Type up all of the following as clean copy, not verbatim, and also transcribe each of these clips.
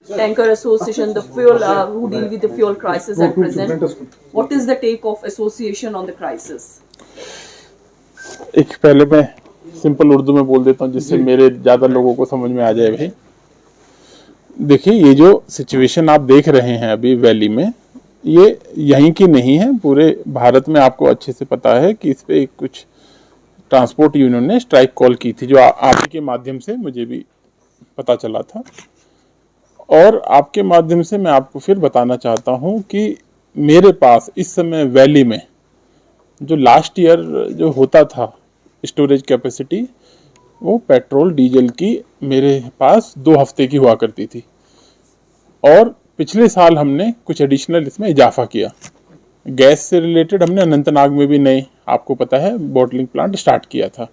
Tanker Association, the fuel who deal with the fuel crisis at present. What is the take of association on the crisis? एक पहले मैं simple Urdu में बोल देता हूँ जिससे मेरे ज़्यादा लोगों को समझ में आ जाए। भाई देखिए, ये जो सिचुएशन आप देख रहे हैं अभी वैली में, ये यहीं की नहीं है, पूरे भारत में आपको अच्छे से पता है कि इस पे कुछ ट्रांसपोर्ट यूनियन ने स्ट्राइक कॉल की थी, जो आप ही के माध्यम से मुझे भी पता चला था। और आपके माध्यम से मैं आपको फिर बताना चाहता हूँ कि मेरे पास इस समय वैली में जो लास्ट ईयर जो होता था स्टोरेज कैपेसिटी, वो पेट्रोल डीजल की मेरे पास 2 हफ्ते की हुआ करती थी। और पिछले साल हमने कुछ एडिशनल इसमें इजाफा किया। गैस से रिलेटेड हमने अनंतनाग में भी नए, आपको पता है, बॉटलिंग प्लांट स्टार्ट किया था।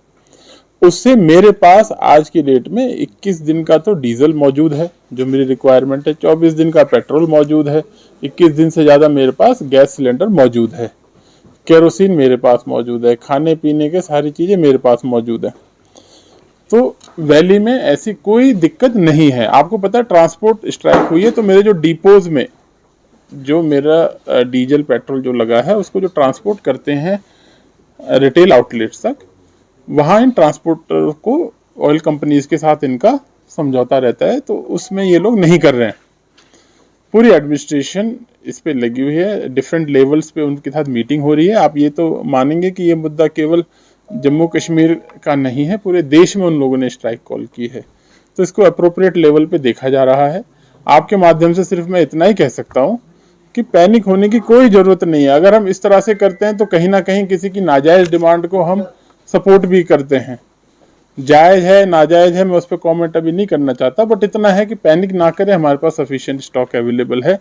उससे मेरे पास आज की डेट में 21 दिन का तो डीजल मौजूद है जो मेरी रिक्वायरमेंट है, 24 दिन का पेट्रोल मौजूद है, 21 दिन से ज़्यादा मेरे पास गैस सिलेंडर मौजूद है, केरोसिन मेरे पास मौजूद है, खाने पीने के सारी चीज़ें मेरे पास मौजूद है। तो वैली में ऐसी कोई दिक्कत नहीं है। आपको पता है ट्रांसपोर्ट स्ट्राइक हुई है तो मेरे जो डिपोज में जो मेरा डीजल पेट्रोल जो लगा है उसको जो ट्रांसपोर्ट करते हैं रिटेल आउटलेट्स तक, वहाँ इन ट्रांसपोर्टर को ऑयल कंपनीज के साथ इनका समझौता रहता है, तो उसमें ये लोग नहीं कर रहे हैं। पूरी एडमिनिस्ट्रेशन इस पे लगी हुई है, डिफरेंट लेवल्स पे उनके साथ मीटिंग हो रही है। आप ये तो मानेंगे कि ये मुद्दा केवल जम्मू कश्मीर का नहीं है, पूरे देश में उन लोगों ने स्ट्राइक कॉल की है, तो इसको अप्रोप्रिएट लेवल पे देखा जा रहा है। आपके माध्यम से सिर्फ मैं इतना ही कह सकता हूँ कि पैनिक होने की कोई ज़रूरत नहीं है। अगर हम इस तरह से करते हैं तो कहीं ना कहीं किसी की नाजायज़ डिमांड को हम सपोर्ट भी करते हैं। जायज़ है नाजायज़ है मैं उस पर कॉमेंट अभी नहीं करना चाहता, बट इतना है कि पैनिक ना करें, हमारे पास सफिशिएंट स्टॉक अवेलेबल है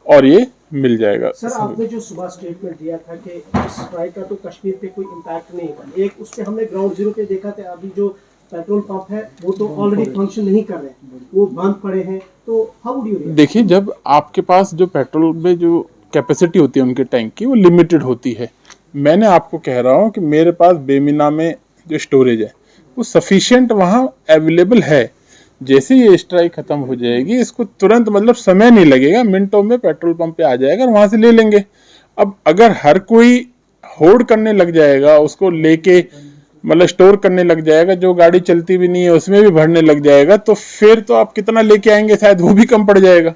और ये मिल जाएगा। सर, आपने जो सुबह स्टेटमेंट दिया था कि स्ट्राइक का तो कश्मीर पे कोई इम्पैक्ट नहीं होगा, एक उस पे हमने ग्राउंड जीरो पे देखा था, अभी जो पेट्रोल पंप है वो तो ऑलरेडी फंक्शन नहीं कर रहे हैं, वो बंद पड़े हैं, तो हाउ वुड यू? देखिए, जब आपके पास जो पेट्रोल में जो कैपेसिटी होती है उनके टैंक की, वो लिमिटेड होती है। मैंने आपको कह रहा हूँ कि मेरे पास बेमिना में जो स्टोरेज है वो सफिशिएंट वहाँ अवेलेबल है। जैसे ये स्ट्राइक खत्म हो जाएगी, इसको तुरंत, मतलब समय नहीं लगेगा, मिनटों में पेट्रोल पंप पे आ जाएगा और वहां से ले लेंगे। अब अगर हर कोई होल्ड करने लग जाएगा, उसको लेके मतलब स्टोर करने लग जाएगा, जो गाड़ी चलती भी नहीं है उसमें भी भरने लग जाएगा, तो फिर तो आप कितना लेके आएंगे, शायद वो भी कम पड़ जाएगा।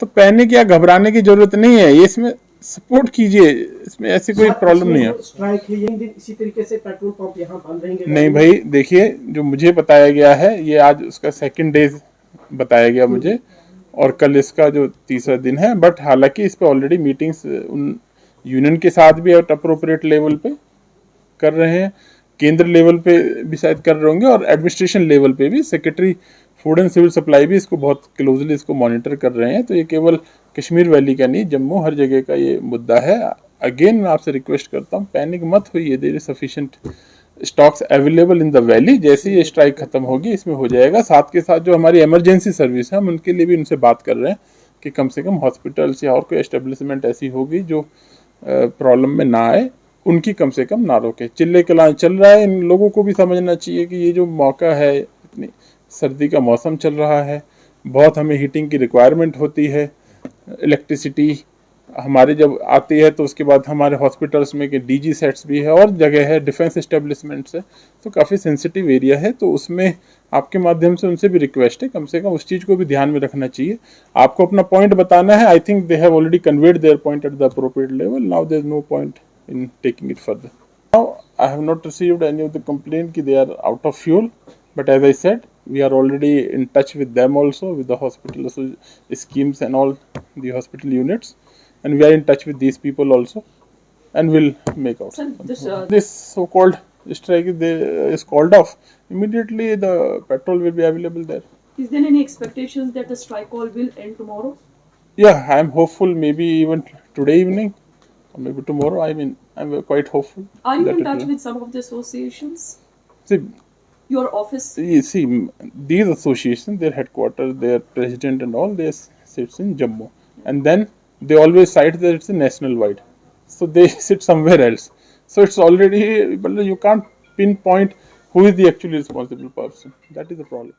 तो पैनिक या घबराने की जरूरत नहीं है, ये इसमें सपोर्ट कीजिए, इसमें ऐसी कोई प्रॉब्लम नहीं है। स्ट्राइक है ये, इसी तरीके से पेट्रोल पंप यहाँ बंद रहेंगे? नहीं भाई, देखिए, जो मुझे बताया गया है ये आज उसका 2nd डे बताया गया मुझे, और कल इसका जो 3रा दिन है। बट हालांकि इस पे ऑलरेडी मीटिंग्स उन यूनियन के साथ भी और अप्रोप्रिएट लेवल पे कर रहे हैं, केंद्र लेवल पे भी शायद कर रहे होंगे, और एडमिनिस्ट्रेशन लेवल पे भी secretary food and civil supply भी इसको बहुत क्लोजली इसको मॉनिटर कर रहे हैं। तो ये केवल कश्मीर वैली का नहीं, जम्मू हर जगह का ये मुद्दा है। अगेन मैं आपसे रिक्वेस्ट करता हूँ, पैनिक मत होइए, there is sufficient stocks available in the valley. जैसे ये स्ट्राइक खत्म होगी इसमें हो जाएगा। साथ के साथ जो हमारी इमरजेंसी सर्विस है हम उनके लिए भी उनसे बात कर रहे हैं कि कम से कम हॉस्पिटल्स या और कोई एस्टेब्लिशमेंट ऐसी होगी जो प्रॉब्लम में ना आए, उनकी कम से कम ना रोके। चिल्ले कला चल रहा है, इन लोगों को भी समझना चाहिए कि ये जो मौका है, इतनी सर्दी का मौसम चल रहा है, बहुत हमें हीटिंग की रिक्वायरमेंट होती है, इलेक्ट्रिसिटी हमारे जब आती है तो उसके बाद हमारे हॉस्पिटल्स में कि डीजी सेट्स भी है और जगह है, डिफेंस एस्टेब्लिशमेंट्स है, तो काफ़ी सेंसिटिव एरिया है। तो उसमें आपके माध्यम से उनसे भी रिक्वेस्ट है, कम से कम उस चीज़ को भी ध्यान में रखना चाहिए। आपको अपना पॉइंट बताना है। I think they have already conveyed their point at the appropriate level. Now there is no point in taking it further. Now I have not received any of the complaint कि they are out of fuel, but as I said, we are already in touch with them also, with the hospital schemes and all the hospital units, and we are in touch with these people also, and we'll make out. Sir, this so-called strike is called off. Immediately the petrol will be available there. Is there any expectations that the strike call will end tomorrow? Yeah, I am hopeful, maybe even today evening. Maybe tomorrow. I mean, I'm quite hopeful. Are you in touch with some of the associations? See, your office? You see, these associations, their headquarters, their president and all, they sits in Jammu, and then they always cite that it's a national wide, so they sit somewhere else. So it's already, but you can't pinpoint who is the actually responsible person. That is the problem.